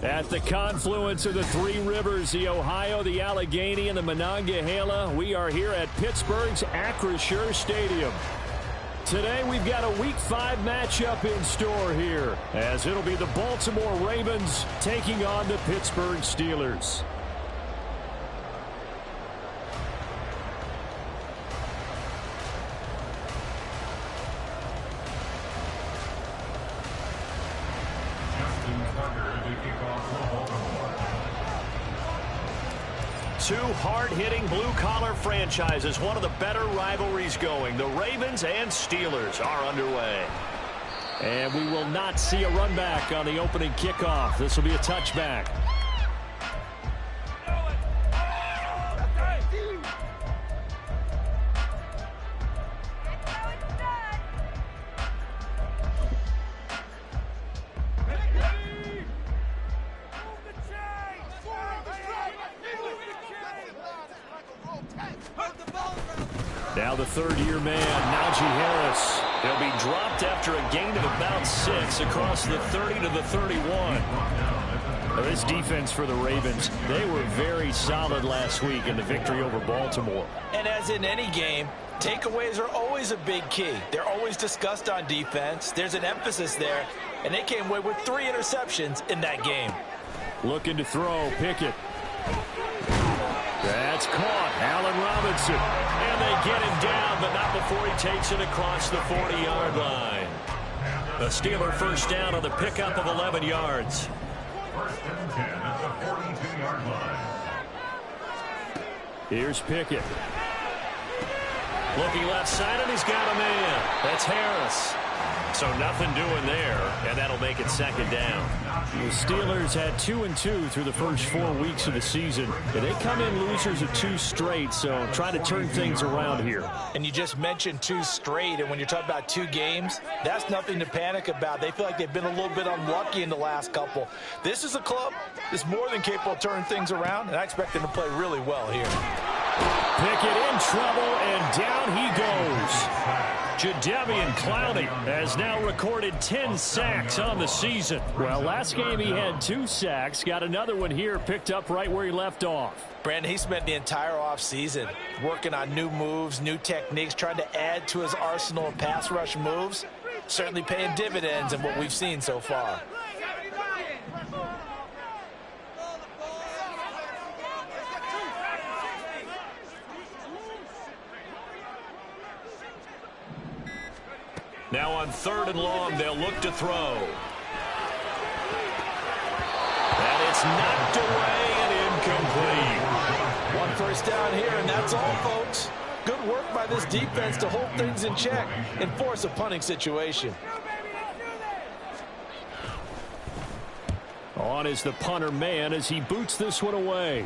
At the confluence of the three rivers, the Ohio, the Allegheny, and the Monongahela, we are here at Pittsburgh's Acrisure Stadium. Today we've got a Week 5 matchup in store here, as it'll be the Baltimore Ravens taking on the Pittsburgh Steelers. Two hard-hitting blue-collar franchises, one of the better rivalries going. The Ravens and Steelers are underway. And we will not see a run back on the opening kickoff. This will be a touchback. Now the third-year man, Najee Harris. He'll be dropped after a gain of about 6 across the 30 to the 31. Now this defense for the Ravens, they were very solid last week in the victory over Baltimore. And as in any game, takeaways are always a big key. They're always discussed on defense. There's an emphasis there, and they came away with 3 interceptions in that game. Looking to throw, Pickett. That's caught, Allen Robinson. And they get him down, but not before he takes it across the 40-yard line. A Steeler first down on the pickup of 11 yards. First and 10 at the 42-yard line. Here's Pickett. Looking left side, and he's got a man. That's Harris. So nothing doing there, and that'll make it second down. The Steelers had 2-2 through the first 4 weeks of the season. And they come in losers of 2 straight, so try to turn things around here. And you just mentioned 2 straight, and when you're talking about 2 games, that's nothing to panic about. They feel like they've been a little bit unlucky in the last couple. This is a club that's more than capable of turning things around, and I expect them to play really well here. Pickett in trouble, and down he goes. Jadeveon Clowney has now recorded 10 sacks on the season. Well, last game he had 2 sacks. Got another one here, picked up right where he left off. Brandon, he spent the entire offseason working on new moves, new techniques, trying to add to his arsenal of pass rush moves. Certainly paying dividends in what we've seen so far. Now on 3rd and long, they'll look to throw. And it's knocked away and incomplete. 1 first down here, and that's all, folks. Good work by this defense to hold things in check and force a punting situation. On is the punter man as he boots this one away.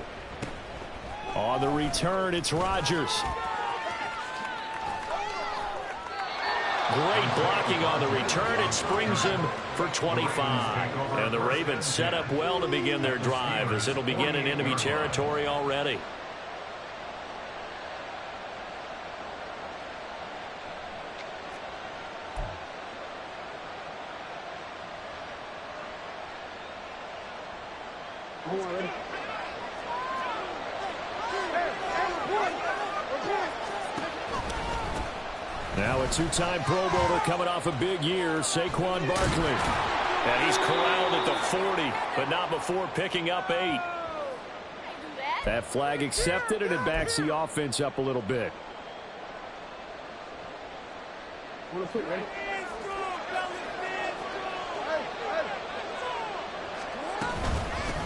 On the return, it's Rodgers. Great blocking on the return. It springs him for 25. And the Ravens set up well to begin their drive as it'll begin in enemy territory already. Now a 2-time Pro Bowler coming off a big year, Saquon Barkley. And he's corralled at the 40, but not before picking up 8. That flag accepted, and it backs the offense up a little bit.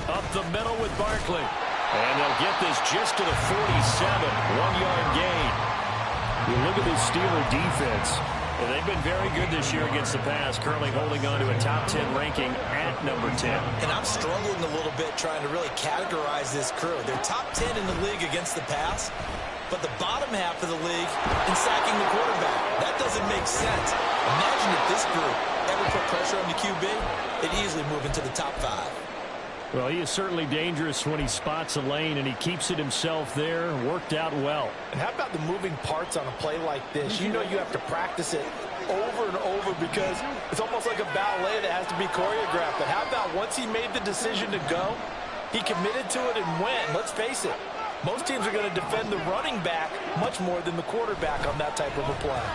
Up the middle with Barkley. And they'll get this just to the 47, 1-yard gain. You look at this Steeler defense. And they've been very good this year against the pass, currently holding on to a top 10 ranking at number 10. And I'm struggling a little bit trying to really categorize this crew. They're top 10 in the league against the pass, but the bottom half of the league in sacking the quarterback. That doesn't make sense. Imagine if this group ever put pressure on the QB, they'd easily move into the top 5. Well, he is certainly dangerous when he spots a lane, and he keeps it himself there. Worked out well. And how about the moving parts on a play like this? You know you have to practice it over and over because it's almost like a ballet that has to be choreographed. But how about once he made the decision to go, he committed to it and went. Let's face it, most teams are going to defend the running back much more than the quarterback on that type of a play.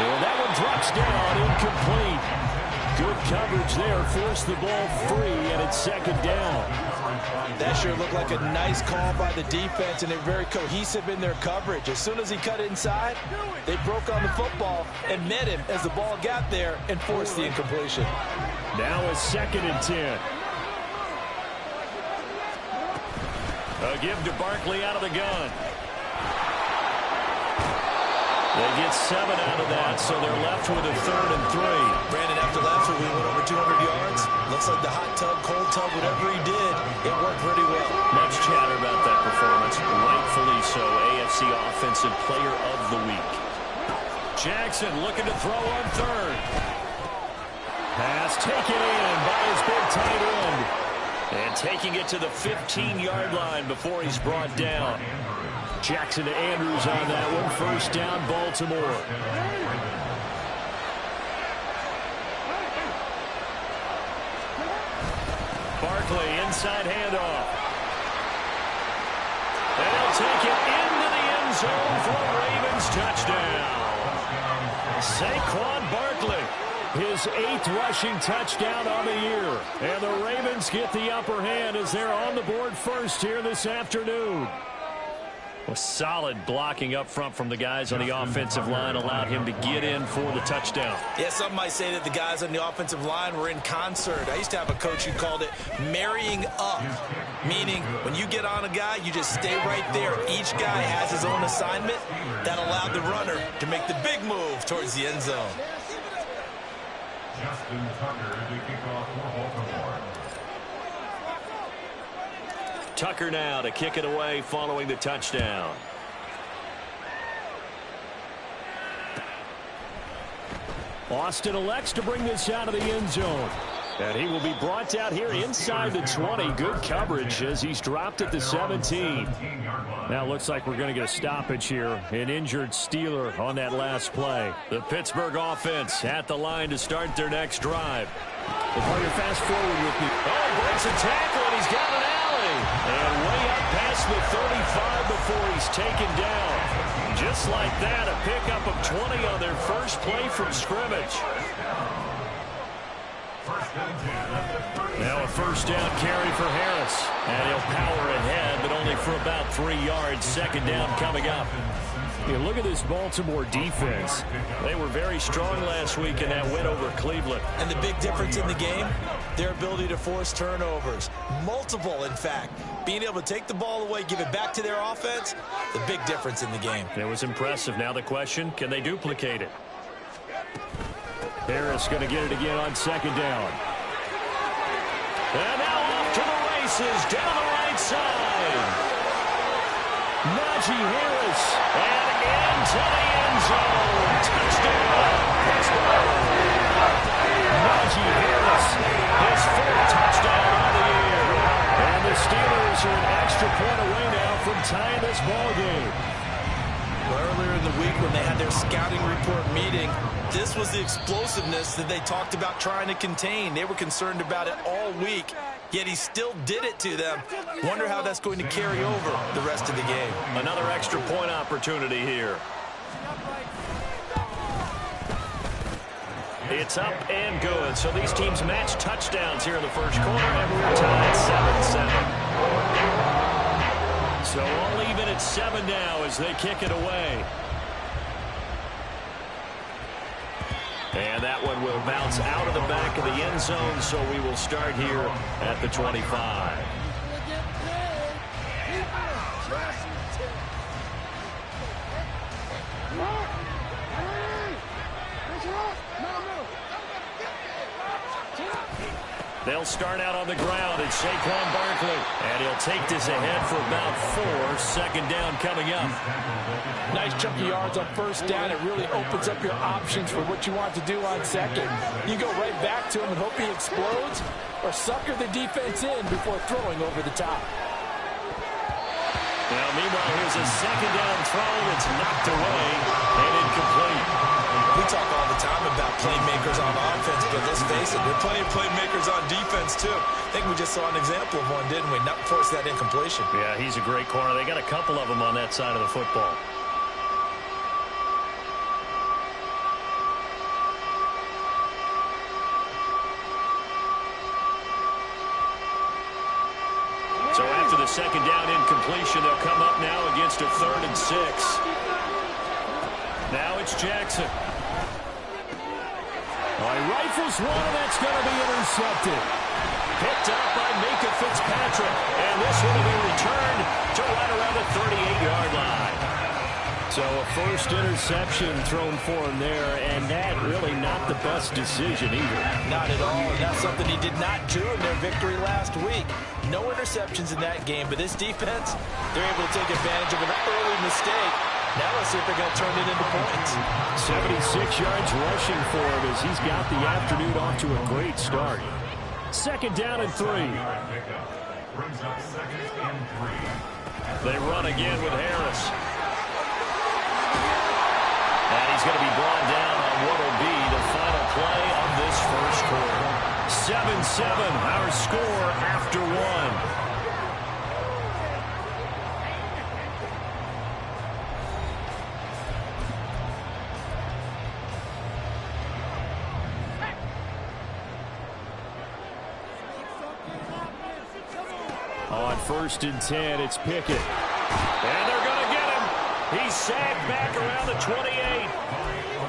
And that one drops down, incomplete. Good coverage there, forced the ball free, and it's second down. That sure looked like a nice call by the defense, and they're very cohesive in their coverage. As soon as he cut inside, they broke on the football and met him as the ball got there and forced the incompletion. Now a 2nd and 10. A give to Barkley out of the gun. They get 7 out of that, so they're left with a 3rd and 3. Brandon, after last week, we went over 200 yards. Looks like the hot tub, cold tub, whatever he did, it worked pretty well. Much chatter about that performance. Rightfully so. AFC Offensive Player of the Week. Jackson looking to throw on 3rd. Pass taken in by his big tight end. And taking it to the 15-yard line before he's brought down. Jackson to Andrews on that one. First down, Baltimore. Barkley, inside handoff. And he'll take it into the end zone for a Ravens touchdown. Saquon Barkley, his 8th rushing touchdown on the year. And the Ravens get the upper hand as they're on the board first here this afternoon. Well, solid blocking up front from the guys on the offensive line allowed him to get in for the touchdown. Yeah, some might say that the guys on the offensive line were in concert. I used to have a coach who called it marrying up, meaning when you get on a guy, you just stay right there. Each guy has his own assignment. That allowed the runner to make the big move towards the end zone. Justin Tucker to kick off for Baltimore. Tucker now to kick it away following the touchdown. Austin elects to bring this out of the end zone. And he will be brought out here inside the 20. Good coverage as he's dropped at the 17. Now it looks like we're going to get a stoppage here. An injured Steeler on that last play. The Pittsburgh offense at the line to start their next drive. If you're fast forward with me. Oh, breaks a tackle and he's got an alley. And way up past the 35 before he's taken down. Just like that, a pickup of 20 on their first play from scrimmage. Now a first down carry for Harris. And he'll power ahead, but only for about 3 yards. Second down coming up. Yeah, look at this Baltimore defense. They were very strong last week in that win over Cleveland. And the big difference in the game, their ability to force turnovers. Multiple, in fact. Being able to take the ball away, give it back to their offense, the big difference in the game. It was impressive. Now the question, can they duplicate it? Harris going to get it again on second down. And now off to the races down the right side. Najee Harris, and into the end zone. Touchdown, Pittsburgh. Najee Harris, his 4th touchdown on the year. And the Steelers are an extra point away now from tying this ball game. Earlier in the week when they had their scouting report meeting, this was the explosiveness that they talked about trying to contain. They were concerned about it all week, yet he still did it to them. Wonder how that's going to carry over the rest of the game. Another extra point opportunity here. It's up and good. So these teams match touchdowns here in the first quarter, and we're tied 7-7. So all even at 7 now as they kick it away. And that one will bounce out of the back of the end zone, so we will start here at the 25. They'll start out on the ground. It's Saquon Barkley. And he'll take this ahead for about 4. Second down coming up. Nice chunky yards on first down. It really opens up your options for what you want to do on second. You go right back to him and hope he explodes, or sucker the defense in before throwing over the top. Now, meanwhile, here's a second down throw that's knocked away and incomplete. We talk all the time about playmakers on offense, but let's face it, there are plenty of playmakers on defense, too. I think we just saw an example of one, didn't we? Not force that incompletion. Yeah, he's a great corner. They got a couple of them on that side of the football. So after the second down incompletion, they'll come up now against a 3rd and 6. Now it's Jackson. He rifles one, and that's going to be intercepted. Picked up by Micah Fitzpatrick. And this one will be returned to right around the 38-yard line. So a first interception thrown for him there, and that really not the best decision either. Not at all, and that's something he did not do in their victory last week. No interceptions in that game, but this defense, they're able to take advantage of an early mistake. Now let's see if they're going to turn it into points. 76 yards rushing for him as he's got the afternoon off to a great start. Second down and 3. They run again with Harris. And he's going to be brought down on what will be the final play of this first quarter. 7-7, our score after 1. On 1st and 10, it's Pickett. And they're going to get him. He's sagged back around the 28.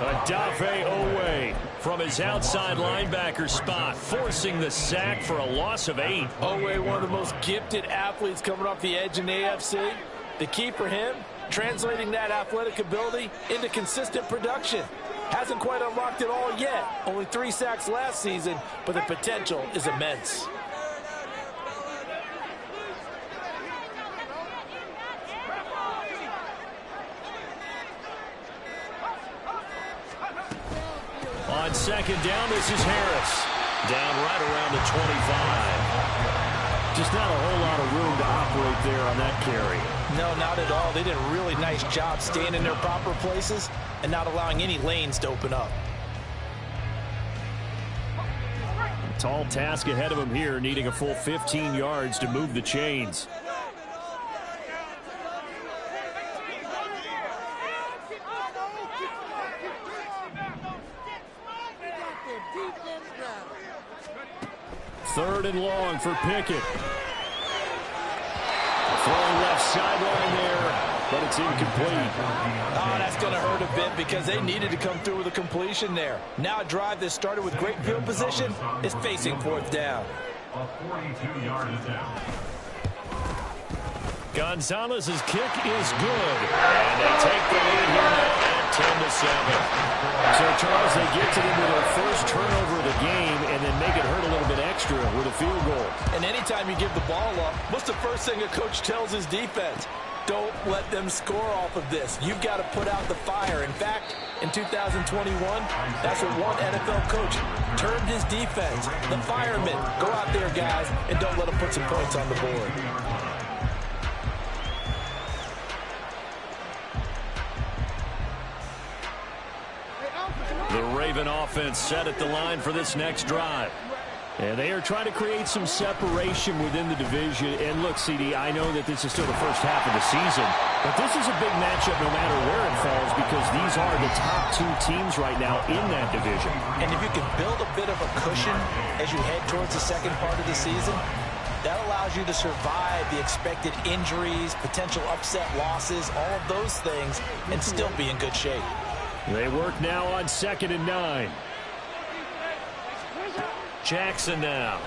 Adafe Owe from his outside linebacker spot, forcing the sack for a loss of 8. Owe, one of the most gifted athletes coming off the edge in the AFC. The key for him, translating that athletic ability into consistent production. Hasn't quite unlocked it all yet. Only 3 sacks last season, but the potential is immense. On second down, this is Harris. Down right around the 25. Just not a whole lot of room to operate there on that carry. No, not at all. They did a really nice job staying in their proper places and not allowing any lanes to open up. Tall task ahead of him here, needing a full 15 yards to move the chains. Third and long for Pickett. Throwing left sideline there, but it's incomplete. Oh, that's going to hurt a bit because they needed to come through with a completion there. Now a drive that started with great field position is facing 4th down. A 42-yard attempt. Gonzalez's kick is good, and they take the lead here now at 10-7. So, Charles, they get to them with their first turnover of the game and then make it hurt a little bit extra with a field goal. And anytime you give the ball up, what's the first thing a coach tells his defense? Don't let them score off of this. You've got to put out the fire. In fact, in 2021, that's what one NFL coach termed his defense. The firemen. Go out there, guys, and don't let them put some points on the board. The Raven offense set at the line for this next drive. And they are trying to create some separation within the division. And look, CD, I know that this is still the first half of the season, but this is a big matchup no matter where it falls because these are the top 2 teams right now in that division. And if you can build a bit of a cushion as you head towards the second part of the season, that allows you to survive the expected injuries, potential upset losses, all of those things, and still be in good shape. They work now on 2nd and 9. Jackson now.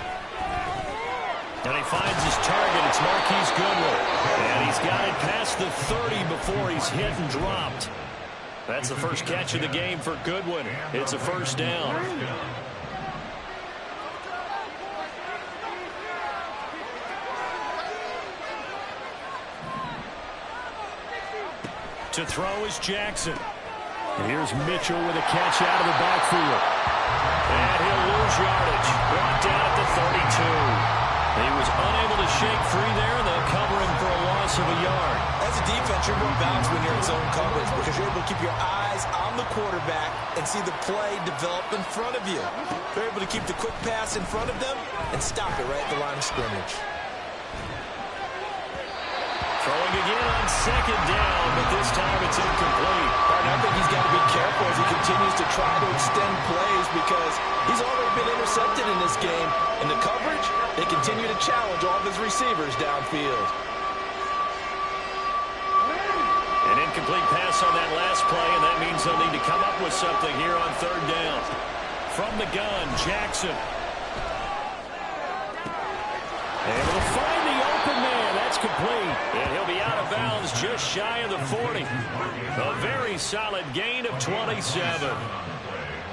And he finds his target. It's Marquise Goodwin. And he's got it past the 30 before he's hit and dropped. That's the first catch of the game for Goodwin. It's a first down. To throw is Jackson. And here's Mitchell with a catch out of the backfield. And he'll lose yardage. Brought down at the 32. He was unable to shake free there, and they'll cover him for a loss of a yard. you're more balanced when you're in zone coverage because you're able to keep your eyes on the quarterback and see the play develop in front of you. You're able to keep the quick pass in front of them and stop it right at the line of scrimmage. Throwing again on second down, but this time it's incomplete. I think he's got to be careful as he continues to try to extend plays because he's already been intercepted in this game. In the coverage, they continue to challenge all of his receivers downfield. An incomplete pass on that last play, and that means they'll need to come up with something here on third down. From the gun, Jackson. Able to find the open man. That's complete. And he'll be out of bounds just shy of the 40. A very solid gain of 27.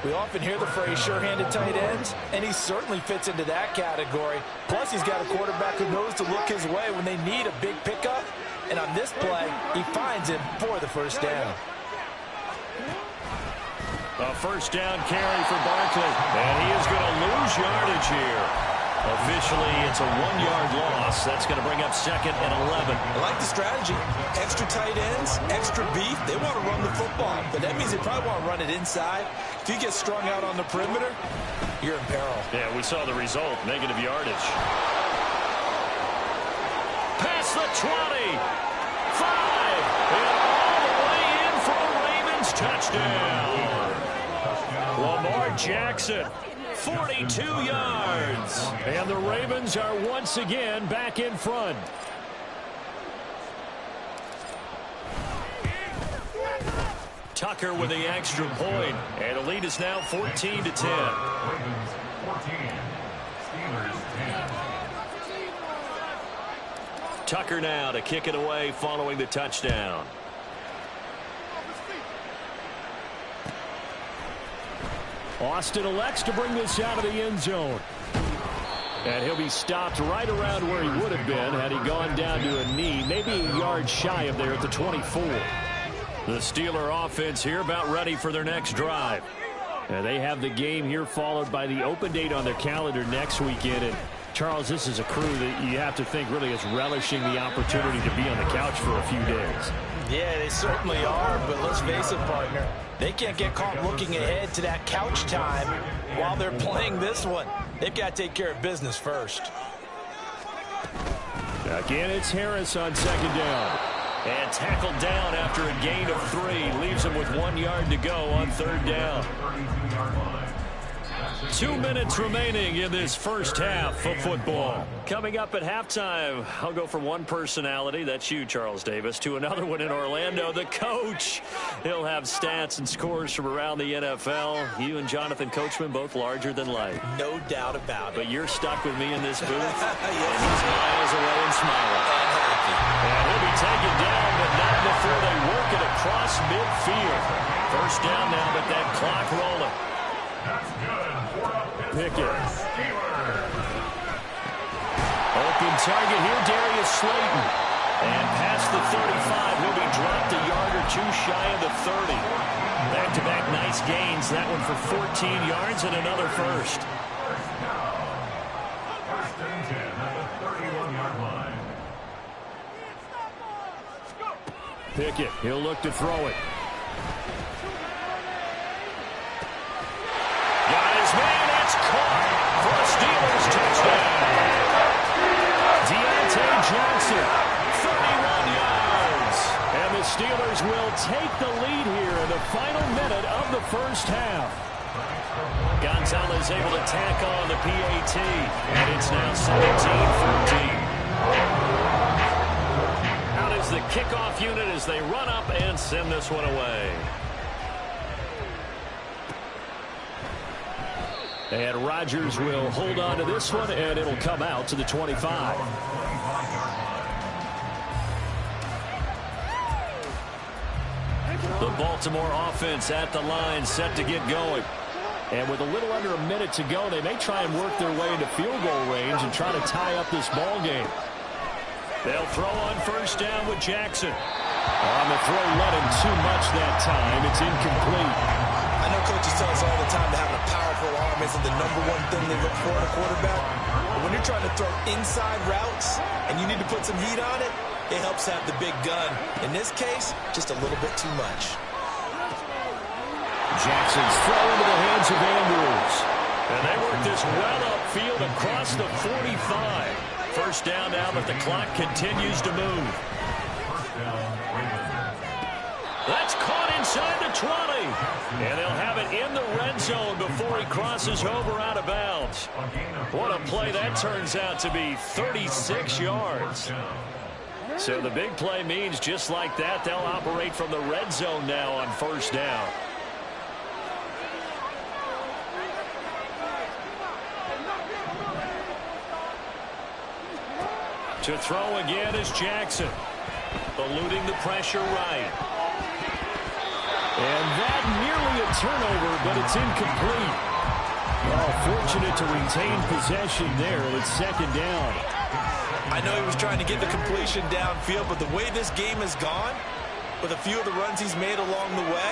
We often hear the phrase sure-handed tight ends, and he certainly fits into that category. Plus, he's got a quarterback who knows to look his way when they need a big pickup. And on this play, he finds him for the first down. A first down carry for Barkley. And he is going to lose yardage here. Officially, it's a 1-yard loss. That's going to bring up second and 11. I like the strategy. Extra tight ends, extra beef. They want to run the football, but that means they probably want to run it inside. If you get strung out on the perimeter, you're in peril. Yeah, we saw the result, negative yardage. Past the 20. 5. And all the way in for a Ravens touchdown. Lamar Jackson. 42 yards. And the Ravens are once again back in front. Tucker with the extra point. And the lead is now 14-10. Ravens 14. Steelers 10. Tucker now to kick it away following the touchdown. Austin elects to bring this out of the end zone. And he'll be stopped right around where he would have been had he gone down to a knee, maybe a yard shy of there at the 24. The Steeler offense here about ready for their next drive. And they have the game here followed by the open date on their calendar next weekend. And Charles, this is a crew that you have to think really is relishing the opportunity to be on the couch for a few days. Yeah, they certainly are, but let's face it, partner. They can't get caught looking ahead to that couch time while they're playing this one. They've got to take care of business first. Again, it's Harris on second down. And tackled down after a gain of 3. Leaves him with 1 yard to go on third down. 2 minutes remaining in this first half of football. Coming up at halftime, I'll go from one personality, that's you, Charles Davis, to another one in Orlando, the coach. He'll have stats and scores from around the NFL. You and Jonathan Coachman, both larger than life. No doubt about it. But you're stuck with me in this booth. Yes. And he's miles away and smiling. And he'll be taken down, but not before they work it across midfield. First down now, but that clock rolling. That's good. Pickett. Open target here, Darius Slayton. And past the 35, he'll be dropped a yard or two shy of the 30. Back-to-back nice gains. That one for 14 yards and another first. First and 10 at the 31-yard line. Pickett, he'll look to throw it. Got his man, it's caught for a Steelers touchdown. Deontay Johnson, 31 yards. And the Steelers will take the lead here in the final minute of the first half. Gonzalez able to tack on the PAT, and it's now 17-14. Out is the kickoff unit as they run up and send this one away. And Rodgers will hold on to this one, and it'll come out to the 25. The Baltimore offense at the line, set to get going. And with a little under a minute to go, they may try and work their way into field goal range and try to tie up this ball game. They'll throw on first down with Jackson. On the throw, let him too much that time. It's incomplete. I know coaches tell us all the time that having a powerful arm isn't the #1 thing they look for in a quarterback. But when you're trying to throw inside routes and you need to put some heat on it, it helps have the big gun. In this case, just a little bit too much. Jackson's throw into the hands of Andrews. And they work this well upfield across the 45. First down now that the clock continues to move. That's caught inside the 20. And they'll have it in the red zone before he crosses over out of bounds. What a play that turns out to be, 36 yards. So the big play means just like that, they'll operate from the red zone now on first down. To throw again is Jackson. Eluding the pressure right. And that nearly a turnover, but it's incomplete. Oh, fortunate to retain possession there, and it's second down. I know he was trying to get the completion downfield, but the way this game has gone, with a few of the runs he's made along the way,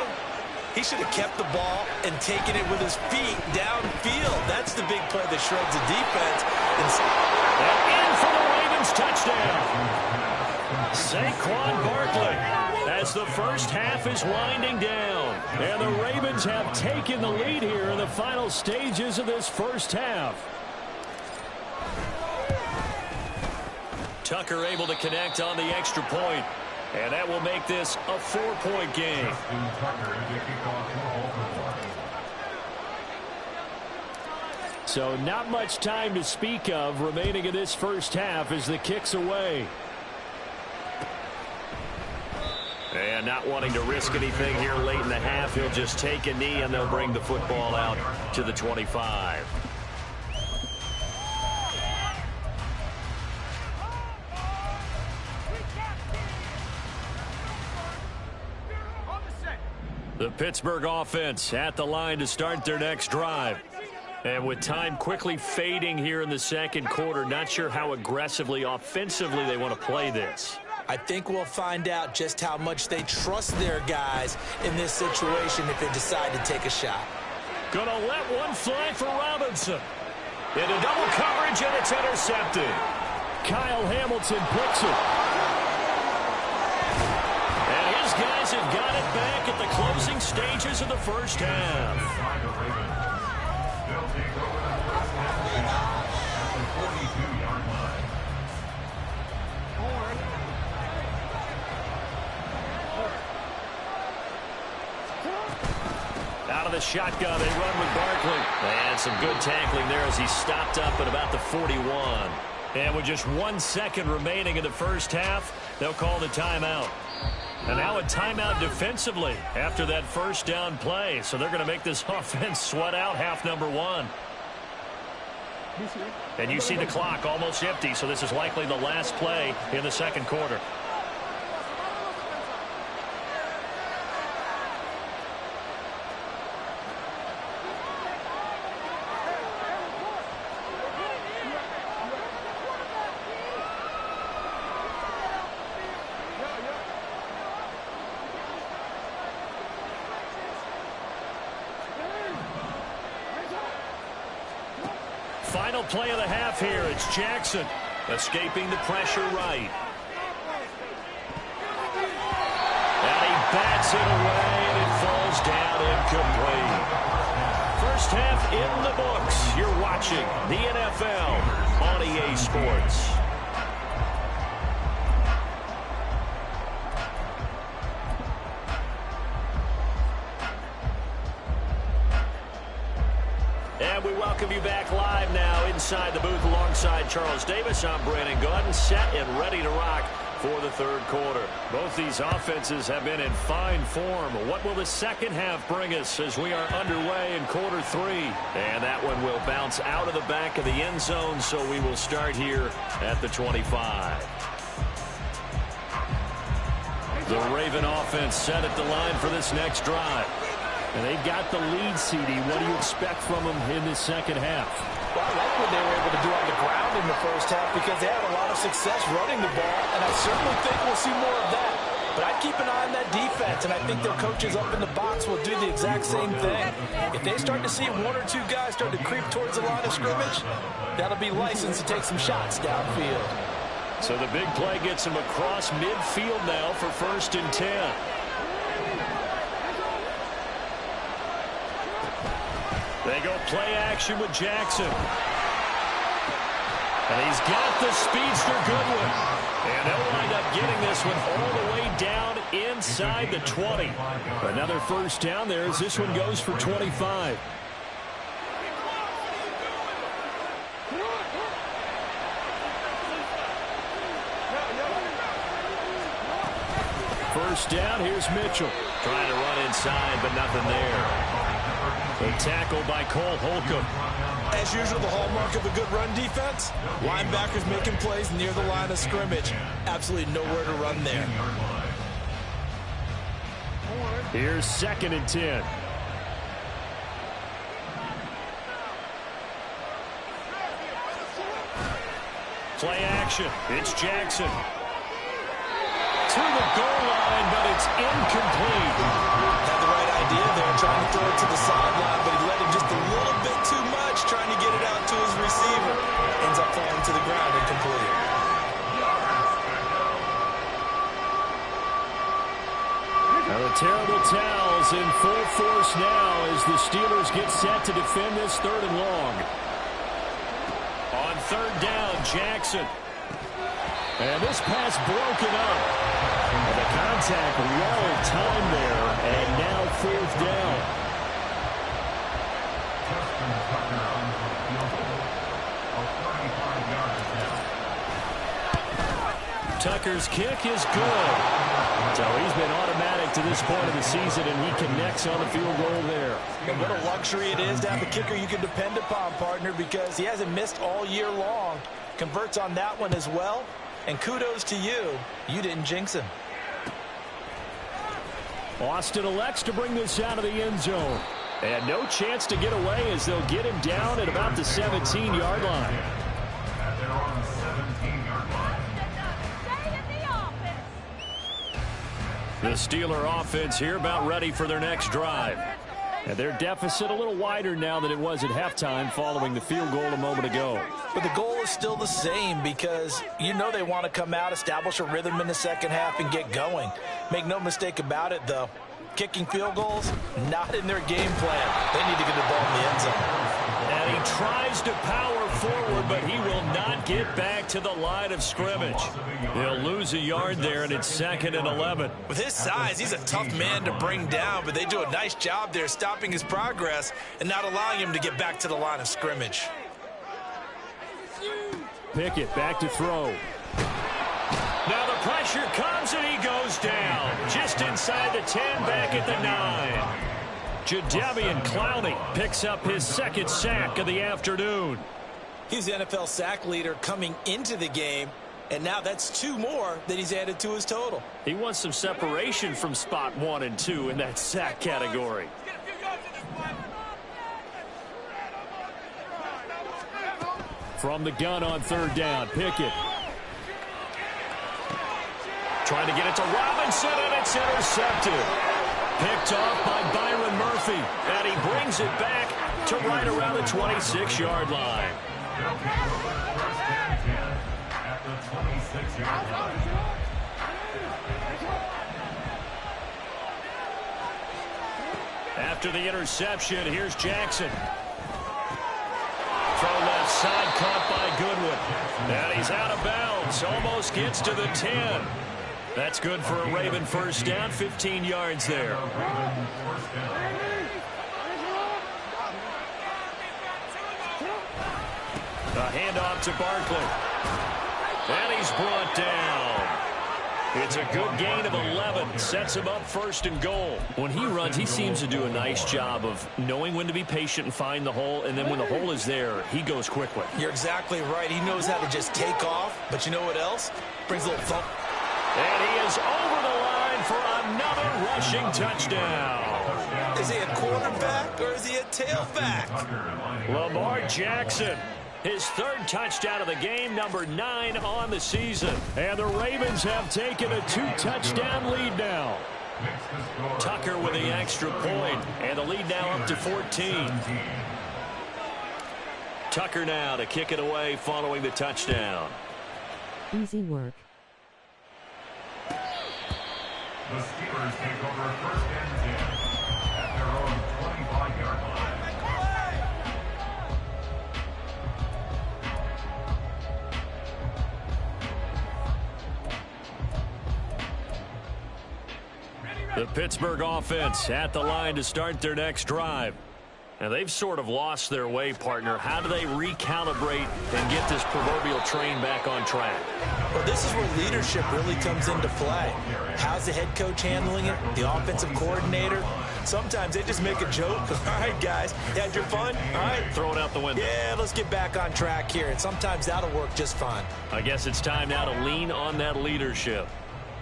he should have kept the ball and taken it with his feet downfield. That's the big play that shreds the defense. And in for the Ravens touchdown. Saquon Barkley, as the first half is winding down. And the Ravens have taken the lead here in the final stages of this first half. Tucker able to connect on the extra point. And that will make this a 4-point game. So not much time to speak of remaining in this first half as the kick's away. And not wanting to risk anything here late in the half, he'll just take a knee and they'll bring the football out to the 25. The Pittsburgh offense at the line to start their next drive. And with time quickly fading here in the second quarter, not sure how aggressively, offensively they want to play this. I think we'll find out just how much they trust their guys in this situation if they decide to take a shot. Gonna let one fly for Robinson. Into double coverage, and it's intercepted. Kyle Hamilton picks it. And his guys have got it back at the closing stages of the first half. Out of the shotgun, they run with Barkley. And some good tackling there as he stopped up at about the 41. And with just 1 second remaining in the first half, they'll call the timeout. And now a timeout defensively after that first down play. So they're going to make this offense sweat out half number one. And you see the clock almost empty, so this is likely the last play in the second quarter. Final play of the half here. It's Jackson escaping the pressure right. And he bats it away, and it falls down incomplete. First half in the books. You're watching the NFL on EA Sports. And we welcome you back live now inside the booth alongside Charles Davis. I'm Brandon Gordon, set and ready to rock for the third quarter. Both these offenses have been in fine form. What will the second half bring us as we are underway in quarter three? And that one will bounce out of the back of the end zone, so we will start here at the 25. The Raven offense set at the line for this next drive. And they've got the lead, CD. What do you expect from them in this second half? Well, I like what they were able to do on the ground in the first half because they had a lot of success running the ball, and I certainly think we'll see more of that. But I'd keep an eye on that defense, and I think their coaches up in the box will do the exact same thing. If they start to see one or two guys start to creep towards the line of scrimmage, that'll be licensed to take some shots downfield. So the big play gets him across midfield now for 1st and 10. They go play action with Jackson. And he's got the speedster Goodwin. And they'll wind up getting this one all the way down inside the 20. Another first down there as this one goes for 25. First down, here's Mitchell. Trying to run inside, but nothing there. The tackle by Cole Holcomb. As usual, the hallmark of a good run defense, linebackers making plays near the line of scrimmage. Absolutely nowhere to run there. Here's 2nd and 10. Play action. It's Jackson. To the goal line, but it's incomplete. Had the right idea there, trying to throw it to the sideline, but he let him just a little bit too much, trying to get it out to his receiver. Ends up falling to the ground incomplete. Now the terrible towels in full force now as the Steelers get set to defend this 3rd and long. On 3rd down, Jackson. And this pass broken up. And the contact well timed there, and now 4th down. Tucker's kick is good. So he's been automatic to this point of the season, and he connects on the field goal there. And what a luxury it is to have a kicker you can depend upon, partner, because he hasn't missed all year long. Converts on that one as well. And kudos to you. You didn't jinx him. Austin elects to bring this out of the end zone. And no chance to get away as they'll get him down at about the 17-yard line. They're on the 17-yard line. The Steeler offense here about ready for their next drive. And their deficit a little wider now than it was at halftime following the field goal a moment ago. But the goal is still the same because you know they want to come out, establish a rhythm in the second half, and get going. Make no mistake about it, though. Kicking field goals, not in their game plan. They need to get the ball in the end zone. And he tries to power forward, but he will not get back to the line of scrimmage. He'll lose a yard there, and it's 2nd and 11. With his size, he's a tough man to bring down, but they do a nice job there stopping his progress and not allowing him to get back to the line of scrimmage. Pickett back to throw. Now the pressure comes, and he goes down. Just inside the 10, back at the 9. Jadeveon Clowney picks up his 2nd sack of the afternoon. He's the NFL sack leader coming into the game, and now that's 2 more that he's added to his total. He wants some separation from spot 1 and 2 in that sack category. From the gun on 3rd down, Pickett. Trying to get it to Robinson, and it's intercepted. Picked off by Byron Murphy, and he brings it back to right around the 26-yard line. At the 26-yard line. After the interception, here's Jackson. Throw left side, caught by Goodwin. And he's out of bounds, almost gets to the 10. That's good for a Raven first down, 15 yards there. A handoff to Barkley. And he's brought down. It's a good gain of 11. Sets him up 1st and goal. When he runs, he seems to do a nice job of knowing when to be patient and find the hole. And then when the hole is there, he goes quickly. You're exactly right. He knows how to just take off. But you know what else? Brings a little thump. And he is over the line for another rushing touchdown. Is he a quarterback or is he a tailback? Lamar Jackson, his 3rd touchdown of the game, number 9 on the season. And the Ravens have taken a 2-touchdown lead now. Tucker with the extra point, and the lead now up to 14. Tucker now to kick it away following the touchdown. Easy work. The Steelers take over first and 10 at their own 25-yard line. The Pittsburgh offense at the line to start their next drive. And they've sort of lost their way, partner. How do they recalibrate and get this proverbial train back on track? Well, this is where leadership really comes into play. How's the head coach handling it? The offensive coordinator? Sometimes they just make a joke. All right, guys, you had your fun? All right. Throw it out the window. Yeah, let's get back on track here. And sometimes that'll work just fine. I guess it's time now to lean on that leadership.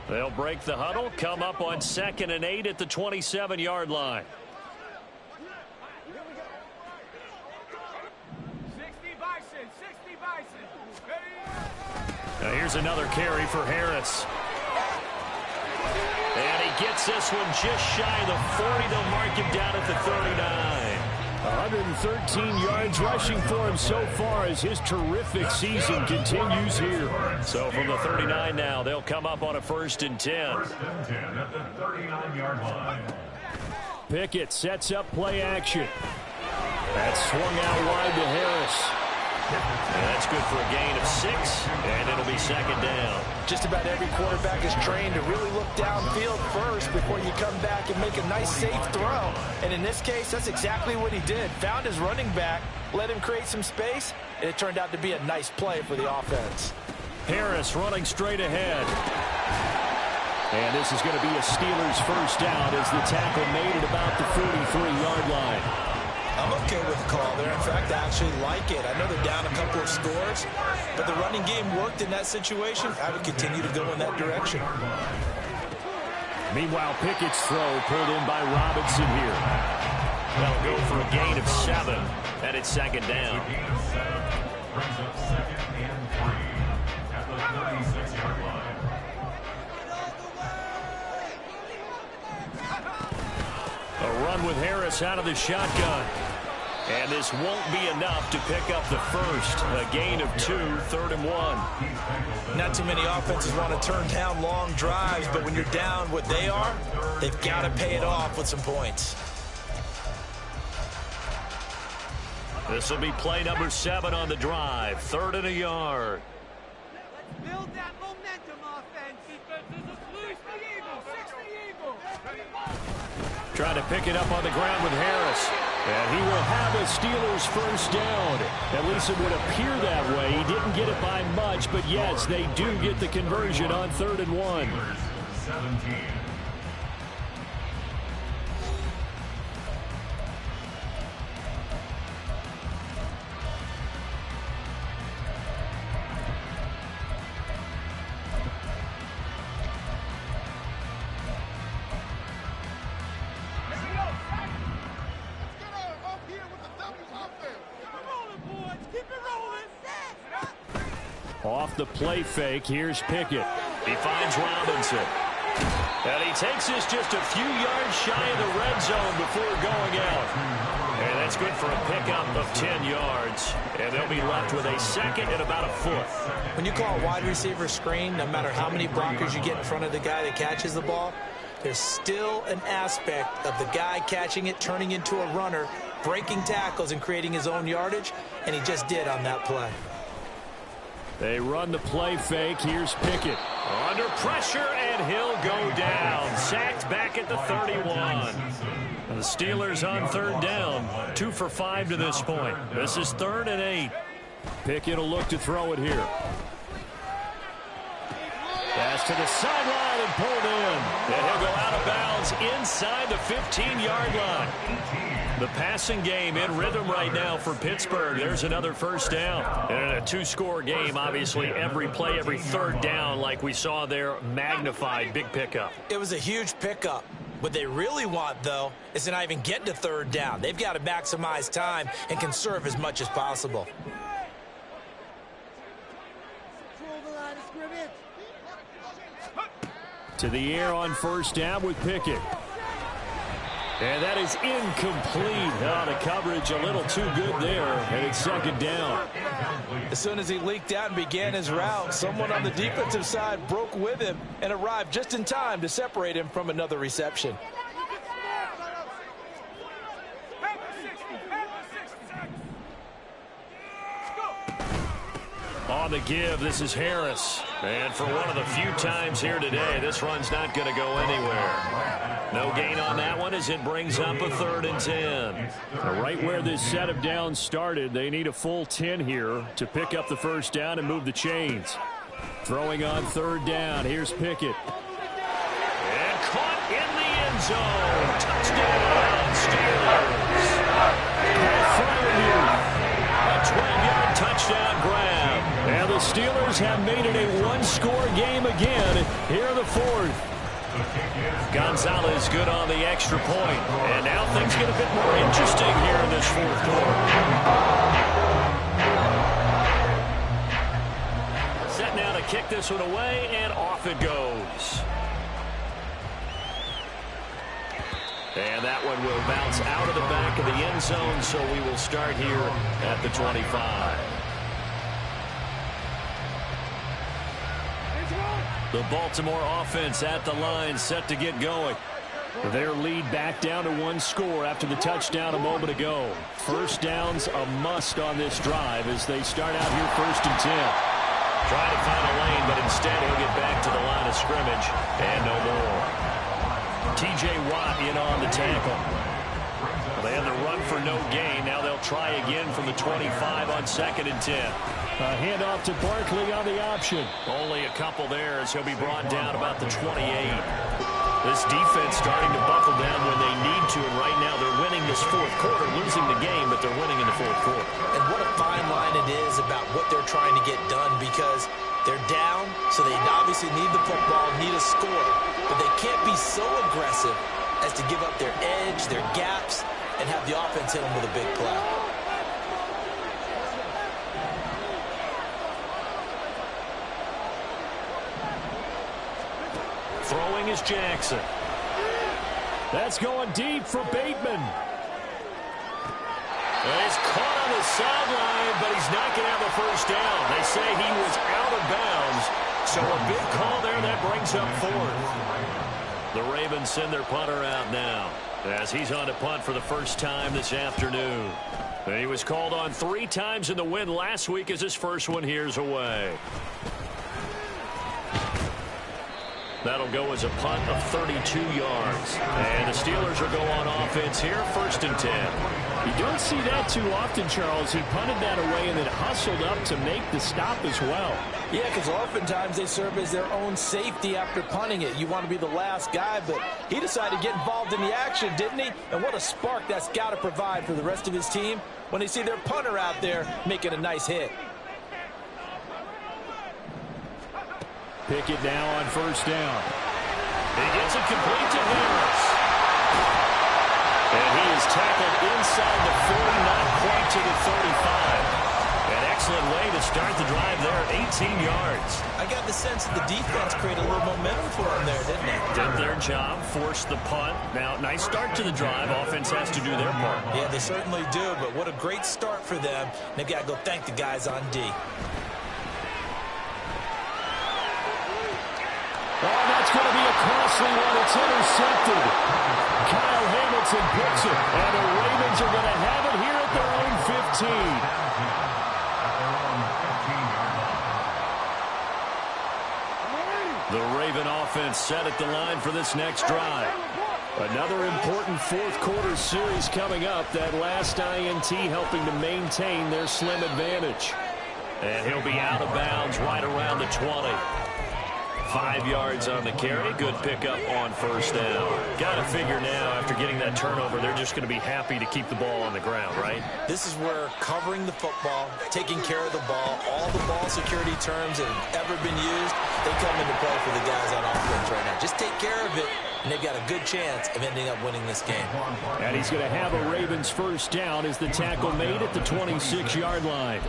They'll break the huddle, come up on 2nd and 8 at the 27-yard line. Now here's another carry for Harris. And he gets this one just shy of the 40. They'll mark him down at the 39. 113 yards rushing for him so far as his terrific season continues here. So from the 39 now, they'll come up on a 1st and 10. First and 10 at the 39-yard line. Pickett sets up play action. That's swung out wide to Harris. And that's good for a gain of 6, and it'll be 2nd down. Just about every quarterback is trained to really look downfield first before you come back and make a nice, safe throw. And in this case, that's exactly what he did. Found his running back, let him create some space, and it turned out to be a nice play for the offense. Harris running straight ahead. And this is going to be a Steelers first down as the tackle made at about the 43-yard line. I'm okay with the call there. In fact, I actually like it. I know they're down a couple of scores, but the running game worked in that situation. I would continue to go in that direction. Meanwhile, Pickett's throw pulled in by Robinson here. They'll go for a gain of 7, and it's 2nd down. The gain of 7 brings up 2nd and 3 at the 36-yard line. A run with Harris out of the shotgun. And this won't be enough to pick up the first. A gain of 2, 3rd and 1. Not too many offenses want to turn down long drives, but when you're down what they are, they've got to pay it off with some points. This will be play number 7 on the drive. 3rd and a yard. Let's build that momentum offense. Defense is loose the Eagles. 6 the Eagles. Trying to pick it up on the ground with Harris. And he will have a Steelers first down. At least it would appear that way. He didn't get it by much, but yes, they do get the conversion on 3rd and 1. 17. Off the play fake, here's Pickett. He finds Robinson. And he takes this just a few yards shy of the red zone before going out. And that's good for a pickup of 10 yards. And they'll be left with a 2nd and about a 4th. When you call a wide receiver screen, no matter how many blockers you get in front of the guy that catches the ball, there's still an aspect of the guy catching it, turning into a runner, breaking tackles and creating his own yardage, and he just did on that play. They run the play fake. Here's Pickett. Under pressure, and he'll go down. Sacked back at the 31. The Steelers on 3rd down. 2 for 5 to this point. This is 3rd and 8. Pickett will look to throw it here. Pass to the sideline and pulled in. And he'll go out of bounds inside the 15-yard line. The passing game in rhythm right now for Pittsburgh. There's another first down. And in a 2-score game, obviously, every play, every 3rd down, like we saw there, magnified, big pickup. It was a huge pickup. What they really want, though, is to not even get to 3rd down. They've got to maximize time and conserve as much as possible. To the air on 1st down with Pickett. And that is incomplete. Oh, the coverage a little too good there, and it's second down. As soon as he leaked out and began his route, someone on the defensive side broke with him and arrived just in time to separate him from another reception. On the give, this is Harris. And for one of the few times here today, this run's not going to go anywhere. No gain on that one as it brings up a 3rd and 10. Right where this set of downs started, they need a full 10 here to pick up the first down and move the chains. Throwing on 3rd down, here's Pickett. And caught in the end zone. Touchdown, Steelers. A 12-yard touchdown grab. And the Steelers have made it a one-score game again here in the 4th. Gonzalez good on the extra point. And now things get a bit more interesting here in this 4th quarter. Set now to kick this one away, and off it goes. And that one will bounce out of the back of the end zone, so we will start here at the 25. The Baltimore offense at the line, set to get going. Their lead back down to 1 score after the touchdown a moment ago. First down's a must on this drive as they start out here 1st and 10. Trying to find a lane, but instead he'll get back to the line of scrimmage, and no more. T.J. Watt in on the tackle. They had the run for no gain. Now they'll try again from the 25 on 2nd and 10. A handoff to Barkley on the option. Only a couple there as he'll be brought down about the 28. This defense starting to buckle down when they need to, and right now they're winning this 4th quarter, losing the game, but they're winning in the 4th quarter. And what a fine line it is about what they're trying to get done, because they're down, so they obviously need the football, need a score, but they can't be so aggressive as to give up their edge, their gaps, and have the offense hit them with a big play. Throwing is Jackson. That's going deep for Bateman. And he's caught on the sideline, but he's not going to have a first down. They say he was out of bounds, so a big call there that brings up 4th. The Ravens send their punter out now as he's on to punt for the first time this afternoon. And he was called on 3 times in the win last week as his first one here's away. That'll go as a punt of 32 yards. And the Steelers will go on offense here, 1st and 10. You don't see that too often, Charles. He punted that away and then hustled up to make the stop as well. Yeah, because oftentimes they serve as their own safety after punting it. You want to be the last guy, but he decided to get involved in the action, didn't he? And what a spark that's got to provide for the rest of his team when they see their punter out there making a nice hit. Pickett now on 1st down. He gets it complete to Harris. And he is tackled inside the 40, not quite to the 35. An excellent way to start the drive there at 18 yards. I got the sense that the defense created a little momentum for them there, didn't they? Did their job, forced the punt. Now, nice start to the drive. Offense has to do their part. Yeah, they certainly do, but what a great start for them. They've got to go thank the guys on D. Oh, that's going to be a costly one. It's intercepted. Kyle Hamilton picks it, and the Ravens are going to have it here at their own 15. The Raven offense set at the line for this next drive. Another important 4th quarter series coming up. That last INT helping to maintain their slim advantage. And he'll be out of bounds right around the 20. 5 yards on the carry. Good pickup on 1st down. Got to figure now, after getting that turnover, they're just going to be happy to keep the ball on the ground, right? This is where covering the football, taking care of the ball, all the ball security terms that have ever been used, they come into play for the guys on offense right now. Just take care of it, and they've got a good chance of ending up winning this game. And he's going to have a Ravens first down as the tackle made at the 26-yard line.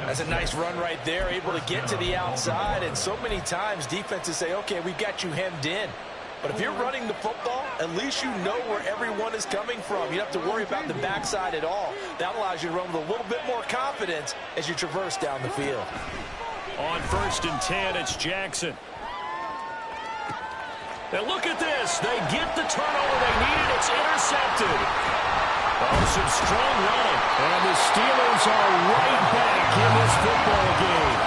That's a nice run right there, able to get to the outside, and so many times defenses say, okay, we've got you hemmed in. But if you're running the football, at least you know where everyone is coming from. You don't have to worry about the backside at all. That allows you to run with a little bit more confidence as you traverse down the field. On 1st and 10, it's Jackson. And look at this. They get the turnover they needed. It's intercepted. Oh, some strong running. And the Steelers are right back in this football game.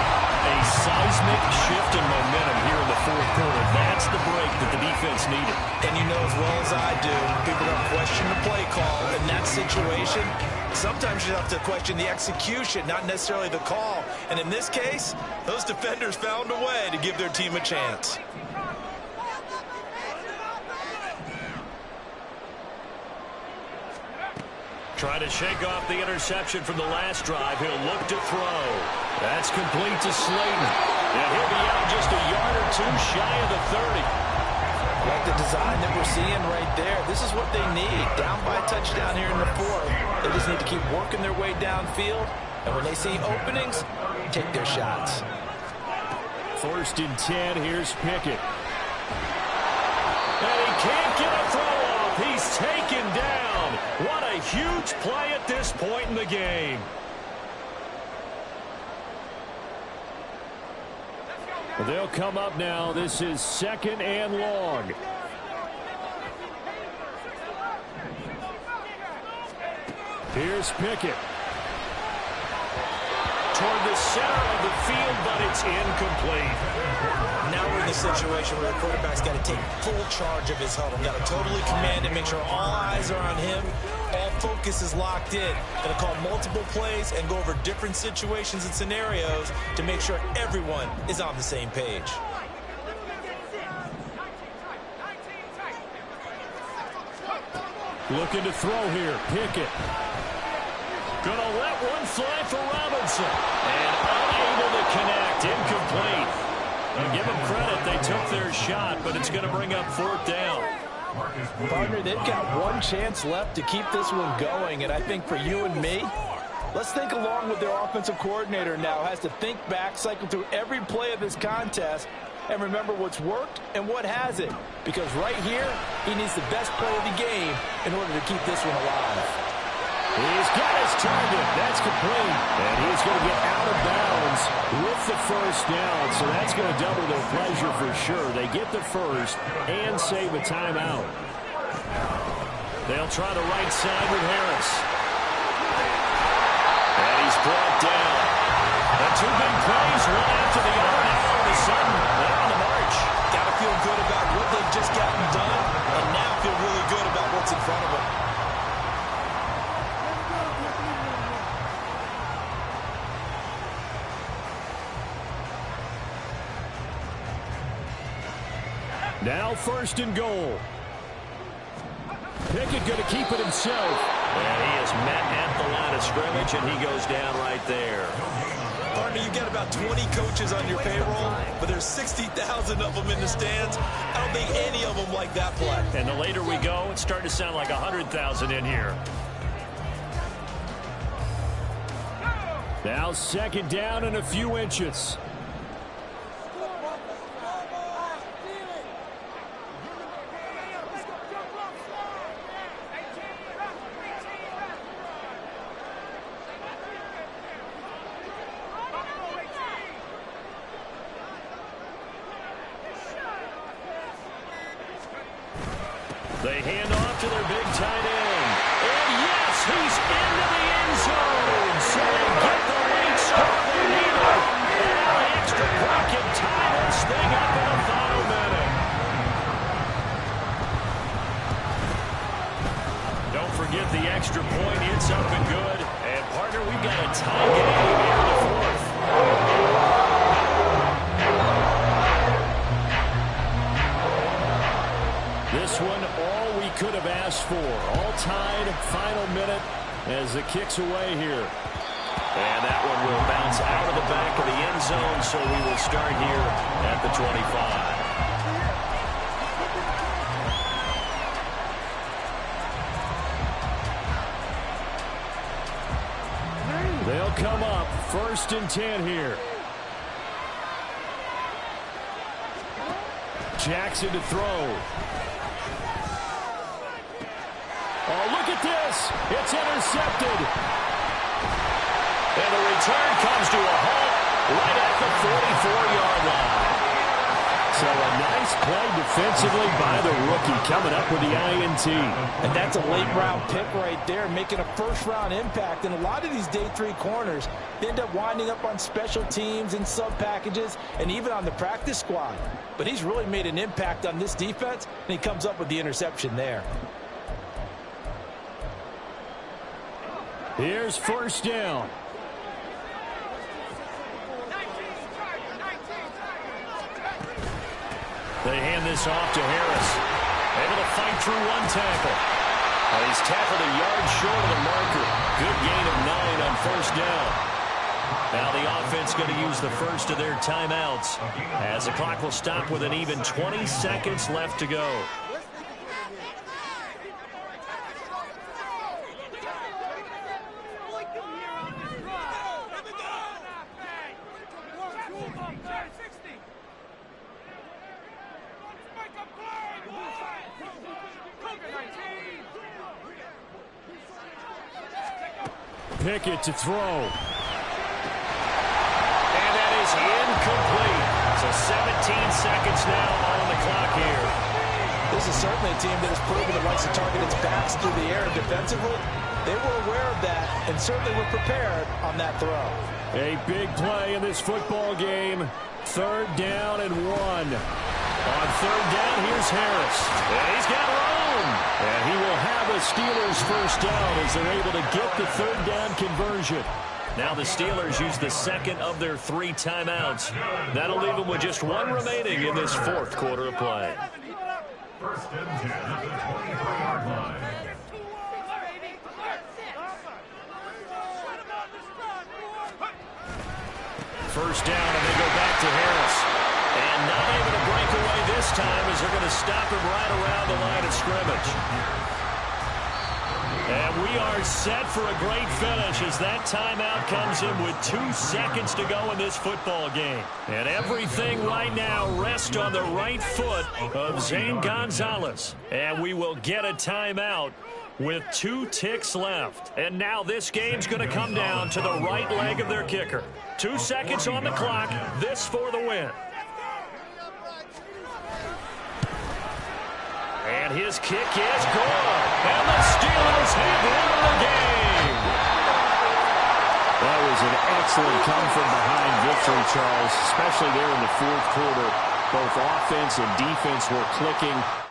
A seismic shift in momentum here in the 4th quarter. That's the break that the defense needed. And you know as well as I do, people don't question the play call in that situation. Sometimes you have to question the execution, not necessarily the call. And in this case, those defenders found a way to give their team a chance. Try to shake off the interception from the last drive. He'll look to throw. That's complete to Slayton. And he'll be out just a yard or two shy of the 30. Like the design that we're seeing right there. This is what they need. Down by a touchdown here in the 4th. They just need to keep working their way downfield. And when they see openings, take their shots. 1st and 10. Here's Pickett. And he can't get a throw off. He's taken down. What a huge play at this point in the game. They'll come up now. This is 2nd and long. Here's Pickett. Toward the center of the field, but it's incomplete. Now we're in the situation where the quarterback's got to take full charge of his huddle. Got to totally command it, make sure all eyes are on him. All focus is locked in. Going to call multiple plays and go over different situations and scenarios to make sure everyone is on the same page. Looking to throw here. Pickett. Gonna let one fly for Robinson. And unable to connect. Incomplete. And give them credit. They took their shot, but it's going to bring up 4th down. Partner, they've got one chance left to keep this one going. And I think for you and me, let's think along with their offensive coordinator now. Has to think back, cycle through every play of this contest, and remember what's worked and what hasn't. Because right here, he needs the best play of the game in order to keep this one alive. He's got his target. That's complete. And he's going to get out of bounds with the 1st down. So that's going to double their pleasure for sure. They get the 1st and save a timeout. They'll try the right side with Harris. And he's brought down. The 2 big plays, one after the other. Now all of a sudden, they're on the march. Got to feel good about what they've just gotten done, and now feel really good about what's in front of them. Now 1st and goal. Pickett going to keep it himself. And he is met at the line of scrimmage, and he goes down right there. Partner, you've got about 20 coaches on your payroll, but there's 60,000 of them in the stands. I don't think any of them like that play. And the later we go, it's starting to sound like 100,000 in here. Now 2nd down and a few inches. They hand off to their big tight end. And yes, he's into the end zone. So they get the late score they needed. And now the extra point can tie this thing up in the final minute. Don't forget the extra point. It's up and good. And partner, we've got a tie game here in the 4th. This one, all we could have asked for. All tied, final minute as it kicks away here. And that one will bounce out of the back of the end zone, so we will start here at the 25. They'll come up 1st and 10 here. Jackson to throw. Oh, look at this. It's intercepted. And the return comes to a halt right at the 44-yard line. So a nice play defensively by the rookie coming up with the INT. And that's a late-round pick right there, making a first-round impact. And a lot of these day 3 corners end up winding up on special teams and sub-packages and even on the practice squad. But he's really made an impact on this defense, and he comes up with the interception there. Here's first down. They hand this off to Harris. Able to fight through one tackle. And he's tackled a yard short of the marker. Good gain of 9 on first down. Now the offense going to use the first of their timeouts as the clock will stop with an even 20 seconds left to go. Pickett to throw. And that is incomplete. So 17 seconds now on the clock here. This is certainly a team that has proven it likes to target its backs through the air defensively. They were aware of that and certainly were prepared on that throw. A big play in this football game. 3rd down and 1. On 3rd down, here's Harris. And he's got room. And he will have a Steelers first down as they're able to get the 3rd down conversion. Now the Steelers use the second of their 3 timeouts. That'll leave them with just 1 remaining in this 4th quarter of play. First and 10 at the 23-yard line. First down, and they go back to Harris. And not able to break away this time as they're going to stop him right around the line of scrimmage. And we are set for a great finish as that timeout comes in with 2 seconds to go in this football game. And everything right now rests on the right foot of Zane Gonzalez. And we will get a timeout with 2 ticks left. And now this game's going to come down to the right leg of their kicker. 2 seconds on the clock. This for the win. And his kick is good. And the Steelers have won the game. That was an excellent come-from-behind victory, Charles, especially there in the 4th quarter. Both offense and defense were clicking.